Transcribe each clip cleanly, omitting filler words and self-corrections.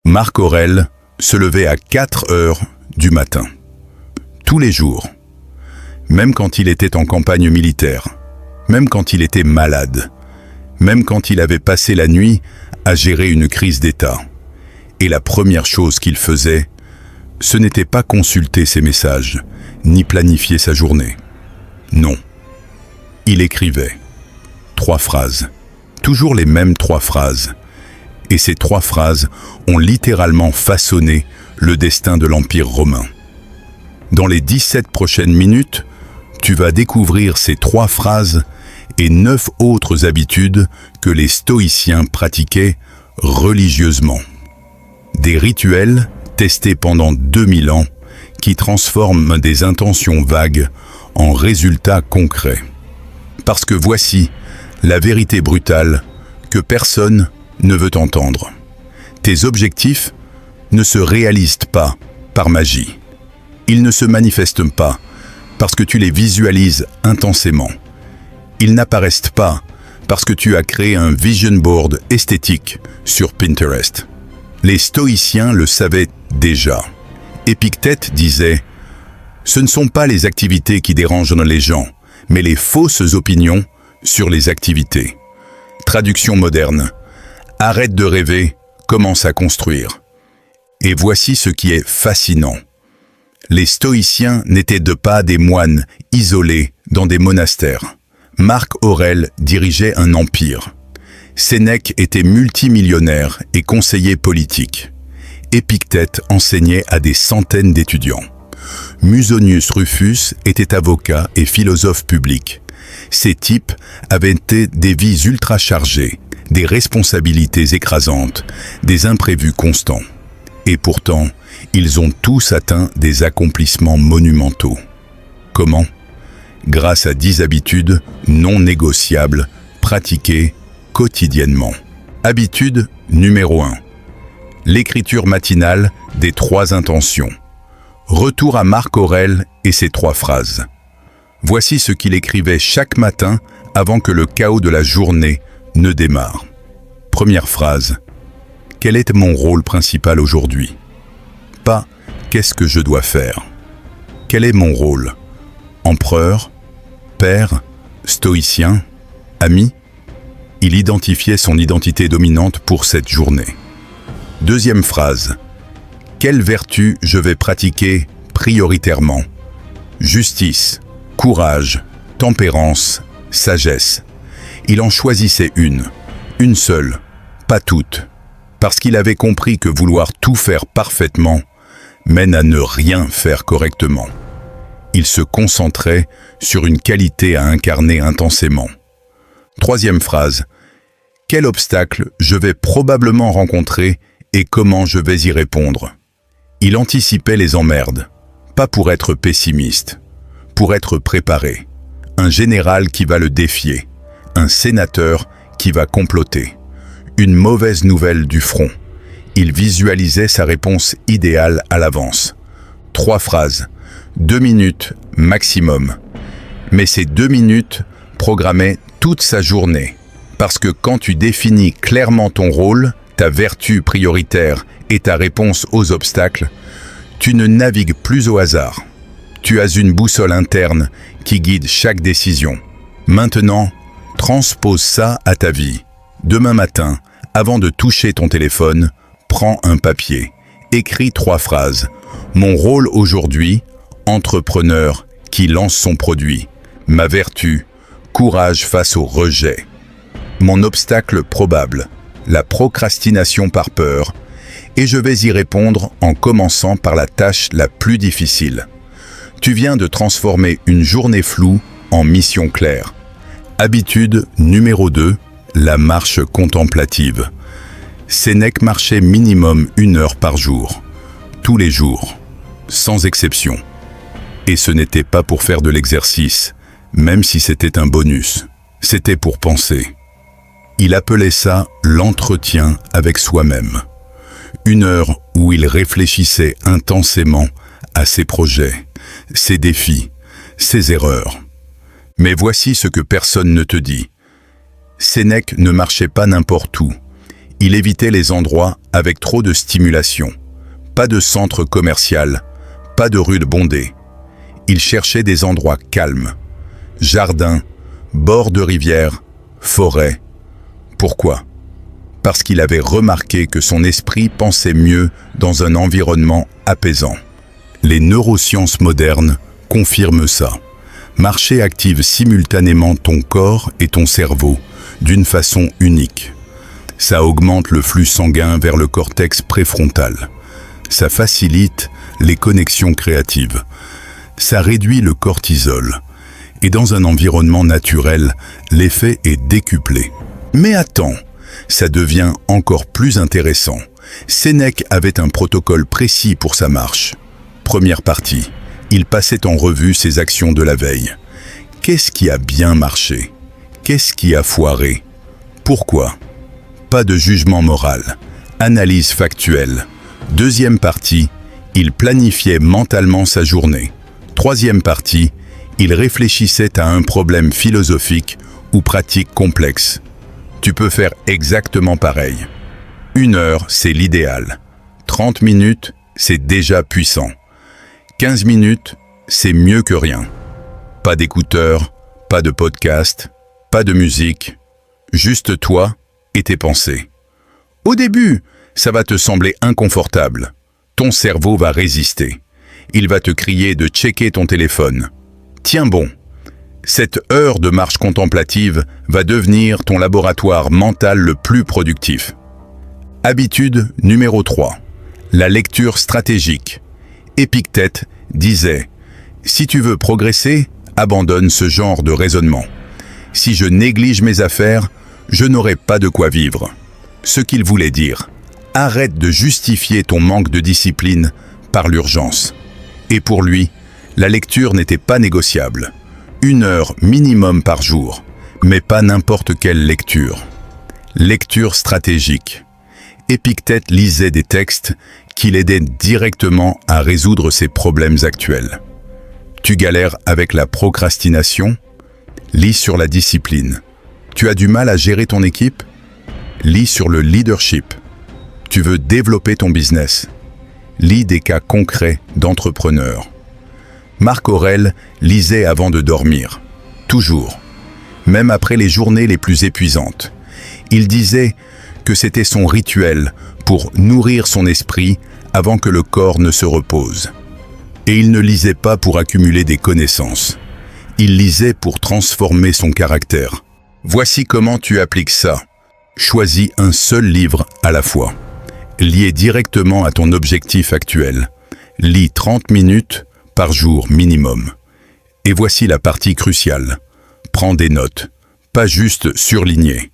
Marc Aurèle se levait à 4 heures du matin. Tous les jours. Même quand il était en campagne militaire. Même quand il était malade. Même quand il avait passé la nuit à gérer une crise d'État. Et la première chose qu'il faisait, ce n'était pas consulter ses messages, ni planifier sa journée. Non. Il écrivait. 3 phrases. Toujours les mêmes 3 phrases. Et ces 3 phrases ont littéralement façonné le destin de l'Empire romain. Dans les 17 prochaines minutes, tu vas découvrir ces 3 phrases et 9 autres habitudes que les stoïciens pratiquaient religieusement. Des rituels testés pendant 2000 ans qui transforment des intentions vagues en résultats concrets. Parce que voici la vérité brutale que personne ne veut entendre. Tes objectifs ne se réalisent pas par magie. Ils ne se manifestent pas parce que tu les visualises intensément. Ils n'apparaissent pas parce que tu as créé un vision board esthétique sur Pinterest. Les stoïciens le savaient déjà. Épictète disait « Ce ne sont pas les activités qui dérangent les gens, mais les fausses opinions sur les activités. » Traduction moderne. Arrête de rêver, commence à construire. Et voici ce qui est fascinant. Les stoïciens n'étaient pas des moines isolés dans des monastères. Marc Aurèle dirigeait un empire. Sénèque était multimillionnaire et conseiller politique. Épictète enseignait à des centaines d'étudiants. Musonius Rufus était avocat et philosophe public. Ces types avaient des vies ultra chargées, des responsabilités écrasantes, des imprévus constants. Et pourtant, ils ont tous atteint des accomplissements monumentaux. Comment ? Grâce à 10 habitudes non négociables, pratiquées quotidiennement. Habitude numéro 1. L'écriture matinale des 3 intentions. Retour à Marc Aurèle et ses 3 phrases. Voici ce qu'il écrivait chaque matin avant que le chaos de la journée ne démarre. Première phrase. Quel est mon rôle principal aujourd'hui ? Pas « qu'est-ce que je dois faire ?» Quel est mon rôle ? Empereur ? Père ? Stoïcien ? Ami ? Il identifiait son identité dominante pour cette journée. Deuxième phrase. Quelle vertu je vais pratiquer prioritairement ? Justice, courage, tempérance, sagesse. Il en choisissait une seule, pas toutes, parce qu'il avait compris que vouloir tout faire parfaitement mène à ne rien faire correctement. Il se concentrait sur une qualité à incarner intensément. Troisième phrase. Quel obstacle je vais probablement rencontrer et comment je vais y répondre ? Il anticipait les emmerdes, pas pour être pessimiste, pour être préparé. Un général qui va le défier, un sénateur qui va comploter. Une mauvaise nouvelle du front. Il visualisait sa réponse idéale à l'avance. 3 phrases, 2 minutes maximum. Mais ces 2 minutes programmaient toute sa journée. Parce que quand tu définis clairement ton rôle, ta vertu prioritaire et ta réponse aux obstacles, tu ne navigues plus au hasard. Tu as une boussole interne qui guide chaque décision. Maintenant, transpose ça à ta vie. Demain matin, avant de toucher ton téléphone, prends un papier. Écris 3 phrases. Mon rôle aujourd'hui, entrepreneur qui lance son produit. Ma vertu, courage face au rejet. Mon obstacle probable, la procrastination par peur. Et je vais y répondre en commençant par la tâche la plus difficile. Tu viens de transformer une journée floue en mission claire. Habitude numéro 2, la marche contemplative. Sénèque marchait minimum 1 heure par jour, tous les jours, sans exception. Et ce n'était pas pour faire de l'exercice, même si c'était un bonus. C'était pour penser. Il appelait ça l'entretien avec soi-même. 1 heure où il réfléchissait intensément à ses projets, ses défis, ses erreurs. Mais voici ce que personne ne te dit. Sénèque ne marchait pas n'importe où. Il évitait les endroits avec trop de stimulation. Pas de centre commercial, pas de rues bondées. Il cherchait des endroits calmes. Jardins, bords de rivières, forêts. Pourquoi ? Parce qu'il avait remarqué que son esprit pensait mieux dans un environnement apaisant. Les neurosciences modernes confirment ça. Marcher active simultanément ton corps et ton cerveau d'une façon unique. Ça augmente le flux sanguin vers le cortex préfrontal. Ça facilite les connexions créatives. Ça réduit le cortisol. Et dans un environnement naturel, l'effet est décuplé. Mais attends, ça devient encore plus intéressant. Sénèque avait un protocole précis pour sa marche. Première partie, il passait en revue ses actions de la veille. Qu'est-ce qui a bien marché ? Qu'est-ce qui a foiré ? Pourquoi ? Pas de jugement moral. Analyse factuelle. Deuxième partie, il planifiait mentalement sa journée. Troisième partie, il réfléchissait à un problème philosophique ou pratique complexe. Tu peux faire exactement pareil. 1 heure, c'est l'idéal. 30 minutes, c'est déjà puissant. 15 minutes, c'est mieux que rien. Pas d'écouteurs, pas de podcast, pas de musique, juste toi et tes pensées. Au début, ça va te sembler inconfortable. Ton cerveau va résister. Il va te crier de checker ton téléphone. Tiens bon, cette heure de marche contemplative va devenir ton laboratoire mental le plus productif. Habitude numéro 3. La lecture stratégique. Épictète disait « Si tu veux progresser, abandonne ce genre de raisonnement. Si je néglige mes affaires, je n'aurai pas de quoi vivre. » Ce qu'il voulait dire, arrête de justifier ton manque de discipline par l'urgence. Et pour lui, la lecture n'était pas négociable. 1 heure minimum par jour, mais pas n'importe quelle lecture. Lecture stratégique. Épictète lisait des textes qui l'aidaient directement à résoudre ses problèmes actuels. Tu galères avec la procrastination ? Lis sur la discipline. Tu as du mal à gérer ton équipe ? Lis sur le leadership. Tu veux développer ton business ? Lis des cas concrets d'entrepreneurs. Marc Aurèle lisait avant de dormir. Toujours. Même après les journées les plus épuisantes. Il disait que c'était son rituel pour nourrir son esprit avant que le corps ne se repose. Et il ne lisait pas pour accumuler des connaissances. Il lisait pour transformer son caractère. Voici comment tu appliques ça. Choisis un seul livre à la fois. Lié directement à ton objectif actuel. Lis 30 minutes par jour minimum. Et voici la partie cruciale. Prends des notes, pas juste surligner.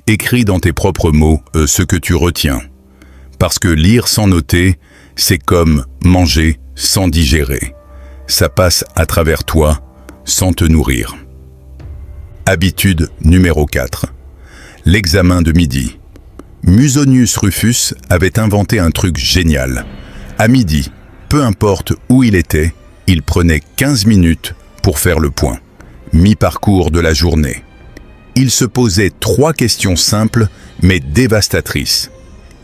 Écris dans tes propres mots ce que tu retiens. Parce que lire sans noter, c'est comme manger sans digérer. Ça passe à travers toi, sans te nourrir. Habitude numéro 4. L'examen de midi. Musonius Rufus avait inventé un truc génial. À midi, peu importe où il était, il prenait 15 minutes pour faire le point. Mi-parcours de la journée. Il se posait 3 questions simples mais dévastatrices.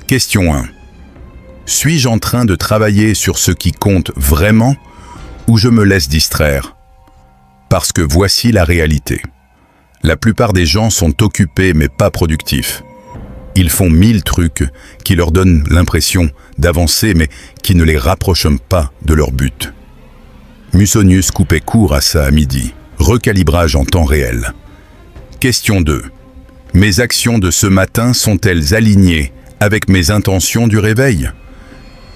Question 1. Suis-je en train de travailler sur ce qui compte vraiment ou je me laisse distraire ? Parce que voici la réalité. La plupart des gens sont occupés mais pas productifs. Ils font 1000 trucs qui leur donnent l'impression d'avancer mais qui ne les rapprochent pas de leur but. Musonius coupait court à ça à midi. Recalibrage en temps réel. Question 2. Mes actions de ce matin sont-elles alignées avec mes intentions du réveil ?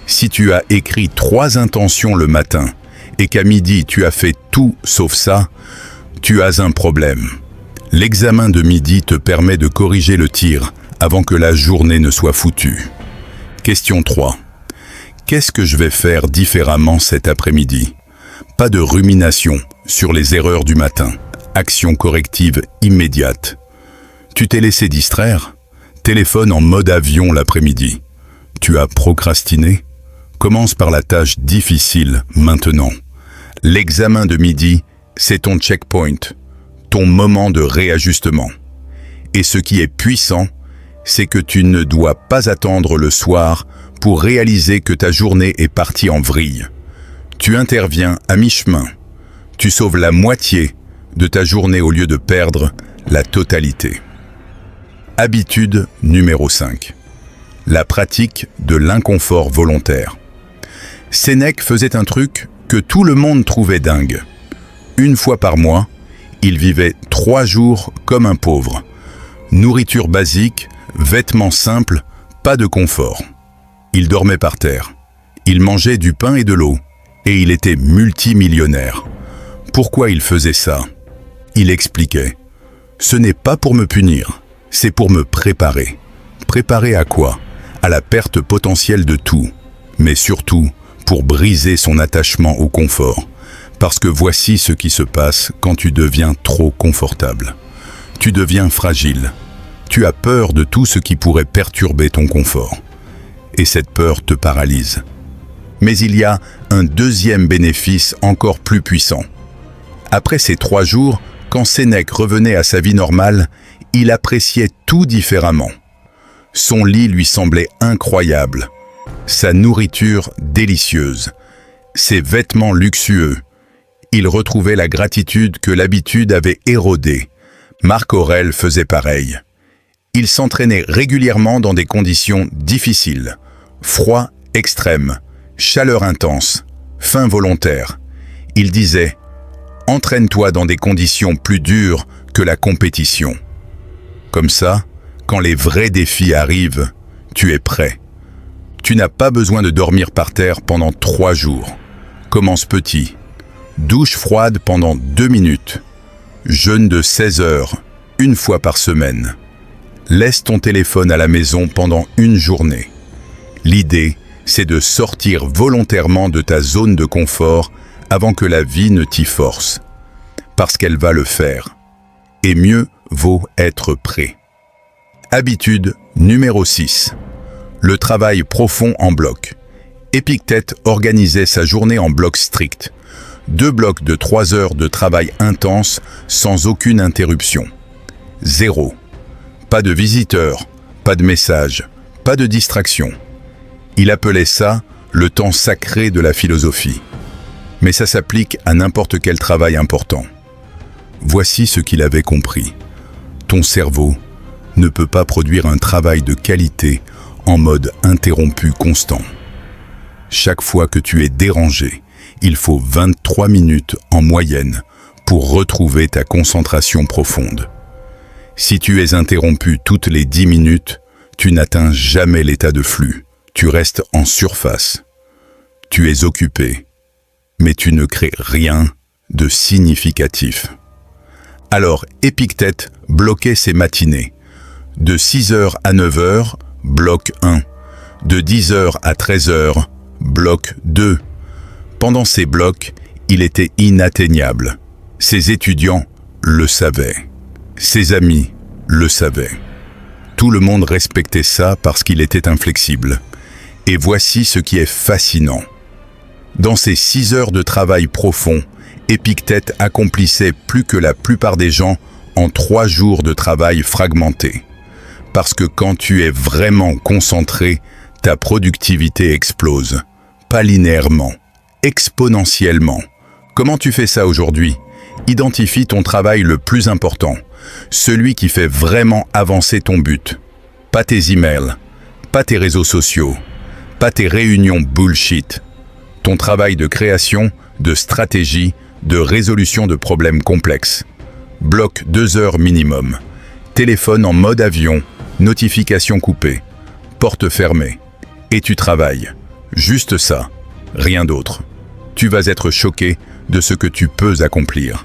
Si tu as écrit 3 intentions le matin et qu'à midi tu as fait tout sauf ça, tu as un problème. L'examen de midi te permet de corriger le tir avant que la journée ne soit foutue. Question 3. Qu'est-ce que je vais faire différemment cet après-midi ? Pas de rumination sur les erreurs du matin. Action corrective immédiate. Tu t'es laissé distraire ? Téléphone en mode avion l'après-midi. Tu as procrastiné ? Commence par la tâche difficile maintenant. L'examen de midi, c'est ton checkpoint, ton moment de réajustement. Et ce qui est puissant, c'est que tu ne dois pas attendre le soir pour réaliser que ta journée est partie en vrille. Tu interviens à mi-chemin. Tu sauves la moitié de ta journée au lieu de perdre la totalité. Habitude numéro 5. La pratique de l'inconfort volontaire. Sénèque faisait un truc que tout le monde trouvait dingue. Une fois par mois, il vivait 3 jours comme un pauvre. Nourriture basique, vêtements simples, pas de confort. Il dormait par terre. Il mangeait du pain et de l'eau. Et il était multimillionnaire. Pourquoi il faisait ça? Il expliquait. Ce n'est pas pour me punir, c'est pour me préparer. Préparer à quoi? À la perte potentielle de tout. Mais surtout, pour briser son attachement au confort. Parce que voici ce qui se passe quand tu deviens trop confortable. Tu deviens fragile. Tu as peur de tout ce qui pourrait perturber ton confort. Et cette peur te paralyse. Mais il y a un deuxième bénéfice encore plus puissant. Après ces 3 jours, quand Sénèque revenait à sa vie normale, il appréciait tout différemment. Son lit lui semblait incroyable, sa nourriture délicieuse, ses vêtements luxueux. Il retrouvait la gratitude que l'habitude avait érodée. Marc Aurèle faisait pareil. Il s'entraînait régulièrement dans des conditions difficiles, froid extrême, chaleur intense, faim volontaire. Il disait « Entraîne-toi dans des conditions plus dures que la compétition. » Comme ça, quand les vrais défis arrivent, tu es prêt. Tu n'as pas besoin de dormir par terre pendant 3 jours. Commence petit. Douche froide pendant 2 minutes. Jeûne de 16 heures, 1 fois par semaine. Laisse ton téléphone à la maison pendant 1 journée. L'idée, c'est de sortir volontairement de ta zone de confort avant que la vie ne t'y force. Parce qu'elle va le faire. Et mieux vaut être prêt. Habitude numéro 6. Le travail profond en bloc. Épictète organisait sa journée en blocs stricts. 2 blocs de 3 heures de travail intense sans aucune interruption. 0. Pas de visiteurs, pas de messages, pas de distraction. Il appelait ça le temps sacré de la philosophie. Mais ça s'applique à n'importe quel travail important. Voici ce qu'il avait compris. Ton cerveau ne peut pas produire un travail de qualité en mode interrompu constant. Chaque fois que tu es dérangé, il faut 23 minutes en moyenne pour retrouver ta concentration profonde. Si tu es interrompu toutes les 10 minutes, tu n'atteins jamais l'état de flux. Tu restes en surface. Tu es occupé, mais tu ne crées rien de significatif. Alors Épictète bloquait ses matinées. De 6h à 9h, bloc 1. De 10h à 13h, bloc 2. Pendant ces blocs, il était inatteignable. Ses étudiants le savaient. Ses amis le savaient. Tout le monde respectait ça parce qu'il était inflexible. Et voici ce qui est fascinant. Dans ces 6 heures de travail profond, Épictète accomplissait plus que la plupart des gens en 3 jours de travail fragmenté. Parce que quand tu es vraiment concentré, ta productivité explose. Pas linéairement, exponentiellement. Comment tu fais ça aujourd'hui? Identifie ton travail le plus important, celui qui fait vraiment avancer ton but. Pas tes emails, pas tes réseaux sociaux, pas tes réunions bullshit. Ton travail de création, de stratégie, de résolution de problèmes complexes. Bloc 2 heures minimum. Téléphone en mode avion, notification coupée, porte fermée. Et tu travailles. Juste ça, rien d'autre. Tu vas être choqué de ce que tu peux accomplir.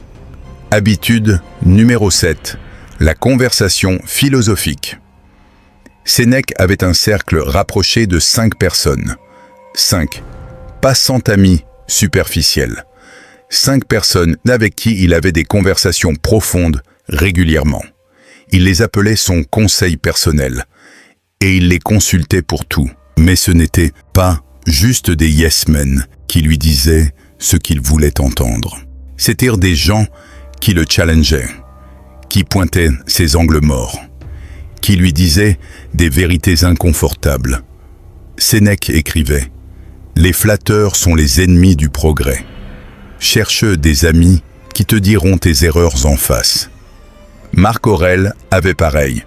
Habitude numéro 7. La conversation philosophique. Sénèque avait un cercle rapproché de 5 personnes. 5. Pas 100 amis superficiels. 5 personnes avec qui il avait des conversations profondes régulièrement. Il les appelait son conseil personnel. Et il les consultait pour tout. Mais ce n'était pas juste des yes-men qui lui disaient ce qu'il voulait entendre. C'étaient des gens qui le challengeaient, qui pointaient ses angles morts, qui lui disaient des vérités inconfortables. Sénèque écrivait « Les flatteurs sont les ennemis du progrès. Cherche des amis qui te diront tes erreurs en face. » Marc Aurèle avait pareil.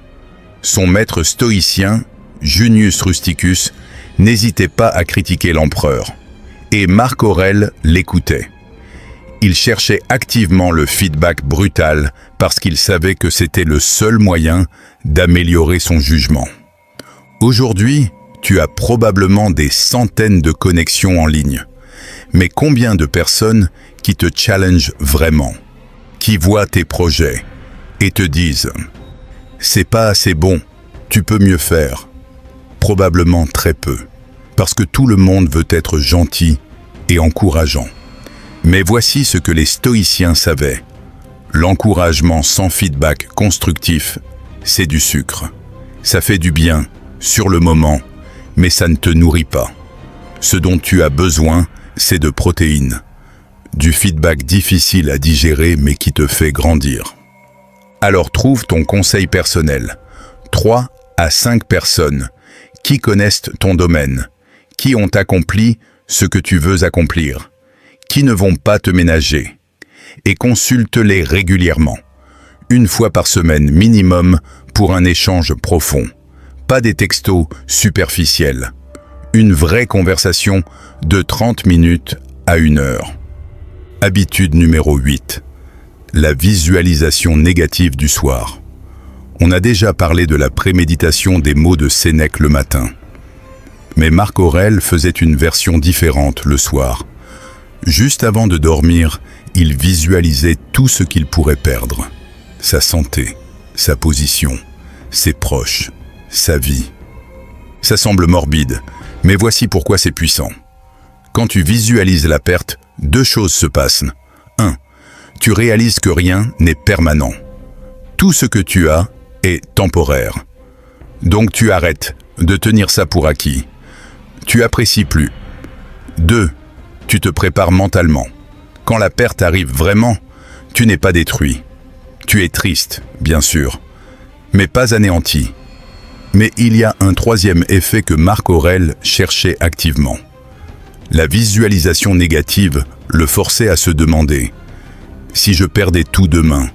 Son maître stoïcien, Junius Rusticus, n'hésitait pas à critiquer l'empereur. Et Marc Aurèle l'écoutait. Il cherchait activement le feedback brutal parce qu'il savait que c'était le seul moyen d'améliorer son jugement. Aujourd'hui, tu as probablement des centaines de connexions en ligne. Mais combien de personnes qui te challengent vraiment, qui voient tes projets et te disent « C'est pas assez bon, tu peux mieux faire ». Probablement très peu, parce que tout le monde veut être gentil et encourageant. Mais voici ce que les stoïciens savaient. L'encouragement sans feedback constructif, c'est du sucre. Ça fait du bien, sur le moment, mais ça ne te nourrit pas. Ce dont tu as besoin, c'est de protéines. Du feedback difficile à digérer, mais qui te fait grandir. Alors trouve ton conseil personnel. 3 à 5 personnes qui connaissent ton domaine, qui ont accompli ce que tu veux accomplir, qui ne vont pas te ménager, et consulte-les régulièrement, 1 fois par semaine minimum pour un échange profond. Pas des textos superficiels. Une vraie conversation de 30 minutes à 1 heure. Habitude numéro 8. La visualisation négative du soir. On a déjà parlé de la préméditation des mots de Sénèque le matin. Mais Marc Aurèle faisait une version différente le soir. Juste avant de dormir, il visualisait tout ce qu'il pourrait perdre. Sa santé, sa position, ses proches, sa vie. Ça semble morbide, mais voici pourquoi c'est puissant. Quand tu visualises la perte, 2 choses se passent. 1. Tu réalises que rien n'est permanent. Tout ce que tu as est temporaire. Donc tu arrêtes de tenir ça pour acquis. Tu apprécies plus. 2. Tu te prépares mentalement. Quand la perte arrive vraiment, tu n'es pas détruit. Tu es triste, bien sûr, mais pas anéanti. Mais il y a un 3e effet que Marc Aurèle cherchait activement. La visualisation négative le forçait à se demander « Si je perdais tout demain,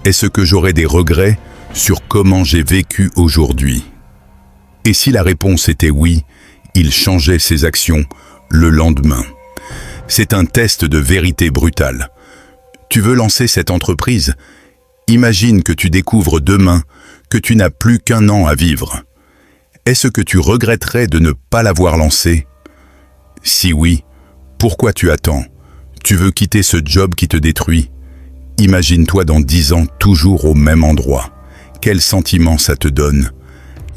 est-ce que j'aurais des regrets sur comment j'ai vécu aujourd'hui ?» Et si la réponse était oui, il changeait ses actions le lendemain. C'est un test de vérité brutale. Tu veux lancer cette entreprise ? Imagine que tu découvres demain que tu n'as plus qu'1 an à vivre. Est-ce que tu regretterais de ne pas l'avoir lancée ? Si oui, pourquoi tu attends ? Tu veux quitter ce job qui te détruit ? Imagine-toi dans 10 ans toujours au même endroit. Quel sentiment ça te donne ?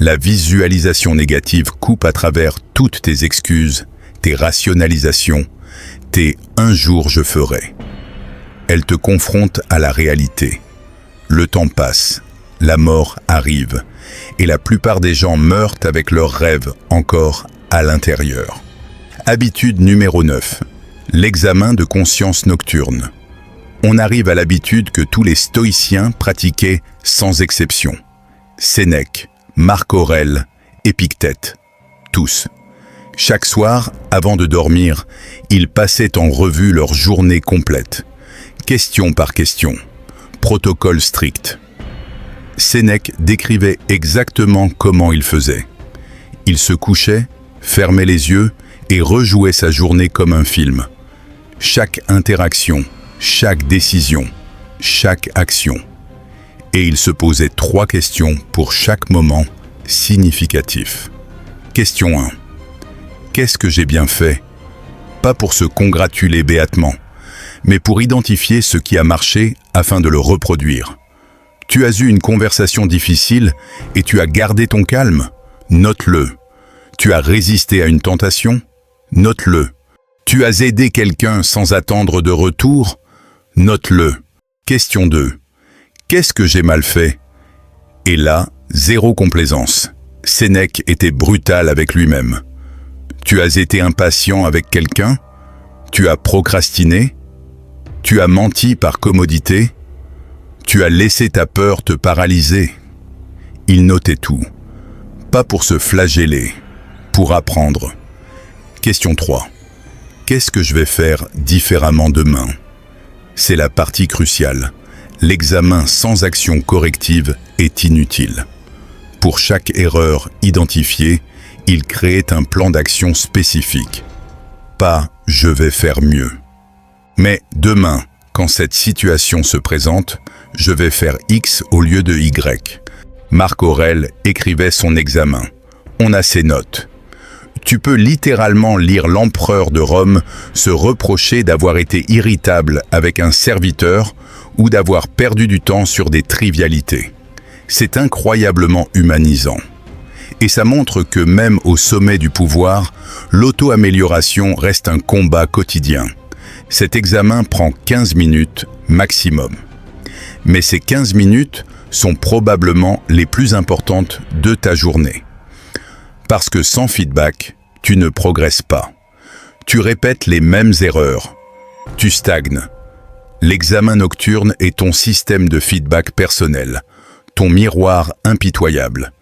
La visualisation négative coupe à travers toutes tes excuses, tes rationalisations, tes « un jour je ferai ». Elle te confronte à la réalité. Le temps passe, la mort arrive, et la plupart des gens meurent avec leurs rêves encore à l'intérieur. Habitude numéro 9. L'examen de conscience nocturne. On arrive à l'habitude que tous les stoïciens pratiquaient sans exception. Sénèque, Marc Aurèle, Épictète, tous. Chaque soir, avant de dormir, ils passaient en revue leur journée complète. Question par question. Protocole strict. Sénèque décrivait exactement comment il faisait. Il se couchait, fermait les yeux et rejouait sa journée comme un film. Chaque interaction, chaque décision, chaque action. Et il se posait 3 questions pour chaque moment significatif. Question 1. Qu'est-ce que j'ai bien fait ? Pas pour se congratuler béatement, mais pour identifier ce qui a marché afin de le reproduire. Tu as eu une conversation difficile et tu as gardé ton calme ? Note-le. Tu as résisté à une tentation ? Note-le. Tu as aidé quelqu'un sans attendre de retour ? Note-le. Question 2. Qu'est-ce que j'ai mal fait ? Et là, 0 complaisance. Sénèque était brutal avec lui-même. Tu as été impatient avec quelqu'un ? Tu as procrastiné ? Tu as menti par commodité ? Tu as laissé ta peur te paralyser ? Il notait tout. Pas pour se flageller, pour apprendre. Question 3. Qu'est-ce que je vais faire différemment demain? C'est la partie cruciale. L'examen sans action corrective est inutile. Pour chaque erreur identifiée, il créait un plan d'action spécifique. Pas « je vais faire mieux ». Mais demain, quand cette situation se présente, je vais faire X au lieu de Y. Marc Aurèle écrivait son examen. On a ses notes. Tu peux littéralement lire l'empereur de Rome se reprocher d'avoir été irritable avec un serviteur ou d'avoir perdu du temps sur des trivialités. C'est incroyablement humanisant. Et ça montre que même au sommet du pouvoir, l'auto-amélioration reste un combat quotidien. Cet examen prend 15 minutes maximum. Mais ces 15 minutes sont probablement les plus importantes de ta journée. Parce que sans feedback, tu ne progresses pas. Tu répètes les mêmes erreurs. Tu stagnes. L'examen nocturne est ton système de feedback personnel, ton miroir impitoyable.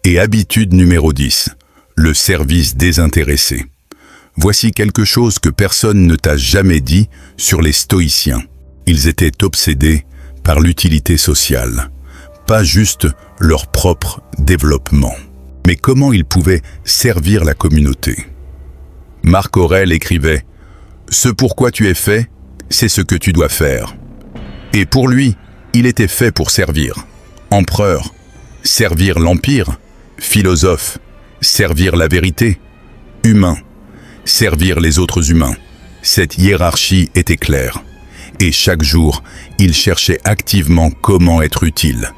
Et habitude numéro 10, le service désintéressé. Voici quelque chose que personne ne t'a jamais dit sur les stoïciens. Ils étaient obsédés par l'utilité sociale, pas juste leur propre développement. Mais comment ils pouvaient servir la communauté? Marc Aurèle écrivait « Ce pourquoi tu es fait, c'est ce que tu dois faire ». Et pour lui, il était fait pour servir. Empereur, servir l'empire. Philosophe, servir la vérité. Humain, servir les autres humains. Cette hiérarchie était claire. Et chaque jour, il cherchait activement comment être utile.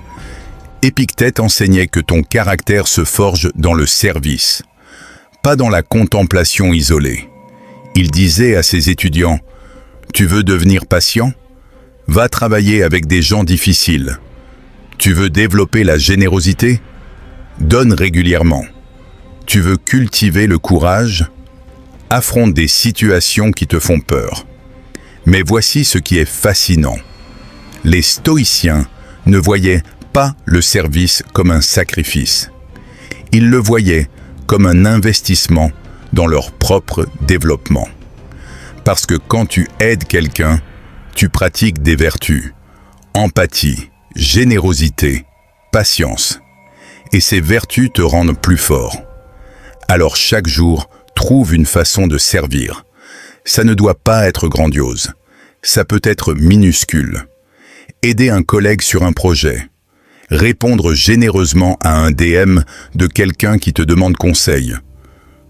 Épictète enseignait que ton caractère se forge dans le service, pas dans la contemplation isolée. Il disait à ses étudiants « Tu veux devenir patient? Va travailler avec des gens difficiles. Tu veux développer la générosité? Donne régulièrement. Tu veux cultiver le courage? Affronte des situations qui te font peur. » Mais voici ce qui est fascinant. Les stoïciens ne voyaient pas le service comme un sacrifice. Ils le voyaient comme un investissement dans leur propre développement. Parce que quand tu aides quelqu'un, tu pratiques des vertus, empathie, générosité, patience. Et ces vertus te rendent plus fort. Alors chaque jour, trouve une façon de servir. Ça ne doit pas être grandiose. Ça peut être minuscule. Aider un collègue sur un projet. Répondre généreusement à un DM de quelqu'un qui te demande conseil.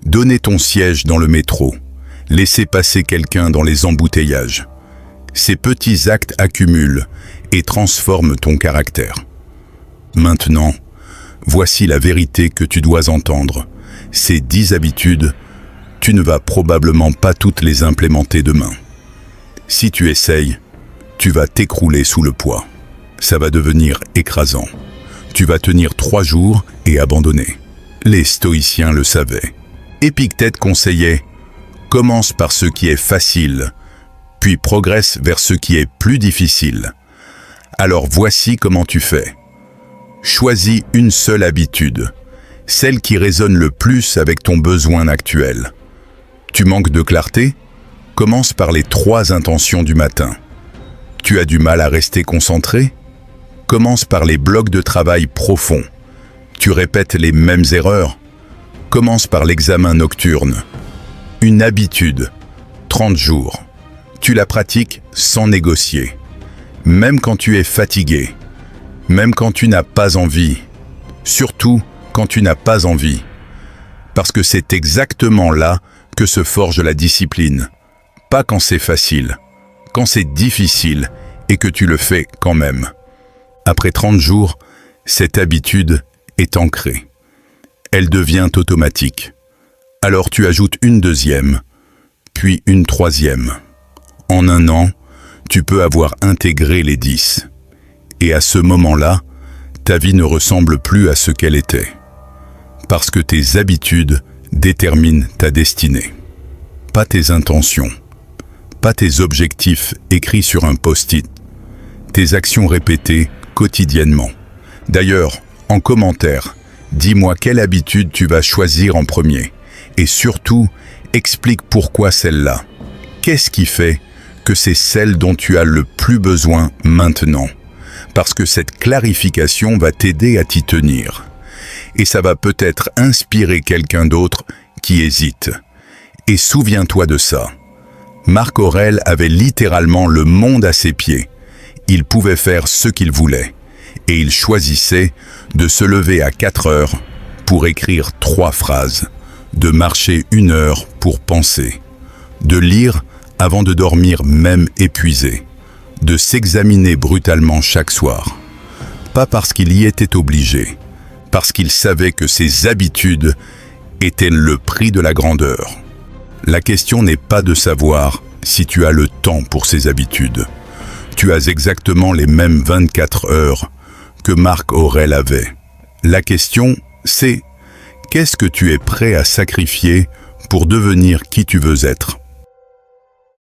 Donner ton siège dans le métro. Laisser passer quelqu'un dans les embouteillages. Ces petits actes accumulent et transforment ton caractère. Maintenant, voici la vérité que tu dois entendre. Ces 10 habitudes, tu ne vas probablement pas toutes les implémenter demain. Si tu essayes, tu vas t'écrouler sous le poids. Ça va devenir écrasant. Tu vas tenir 3 jours et abandonner. Les stoïciens le savaient. Épictète conseillait « Commence par ce qui est facile, puis progresse vers ce qui est plus difficile. » Alors voici comment tu fais. Choisis une seule habitude, celle qui résonne le plus avec ton besoin actuel. Tu manques de clarté? Commence par les 3 intentions du matin. Tu as du mal à rester concentré? Commence par les blocs de travail profonds. Tu répètes les mêmes erreurs? Commence par l'examen nocturne. Une habitude, 30 jours. Tu la pratiques sans négocier. Même quand tu es fatigué. Même quand tu n'as pas envie. Surtout quand tu n'as pas envie. Parce que c'est exactement là que se forge la discipline. Pas quand c'est facile, quand c'est difficile et que tu le fais quand même. Après 30 jours, cette habitude est ancrée. Elle devient automatique. Alors tu ajoutes une 2e, puis une 3e. En un an, tu peux avoir intégré les 10. Et à ce moment-là, ta vie ne ressemble plus à ce qu'elle était. Parce que tes habitudes déterminent ta destinée. Pas tes intentions. Pas tes objectifs écrits sur un post-it, tes actions répétées quotidiennement. D'ailleurs, En commentaire, dis-moi quelle habitude tu vas choisir en premier. Et surtout, explique pourquoi celle-là. Qu'est-ce qui fait que c'est celle dont tu as le plus besoin maintenant? Parce que cette clarification va t'aider à t'y tenir. Et ça va peut-être inspirer quelqu'un d'autre qui hésite. Et souviens-toi de ça. Marc Aurèle avait littéralement le monde à ses pieds. Il pouvait faire ce qu'il voulait. Et il choisissait de se lever à 4 heures pour écrire 3 phrases, de marcher 1 heure pour penser, de lire avant de dormir même épuisé, de s'examiner brutalement chaque soir. Pas parce qu'il y était obligé, parce qu'il savait que ses habitudes étaient le prix de la grandeur. La question n'est pas de savoir si tu as le temps pour ces habitudes. Tu as exactement les mêmes 24 heures que Marc Aurèle avait. La question, c'est qu'est-ce que tu es prêt à sacrifier pour devenir qui tu veux être ?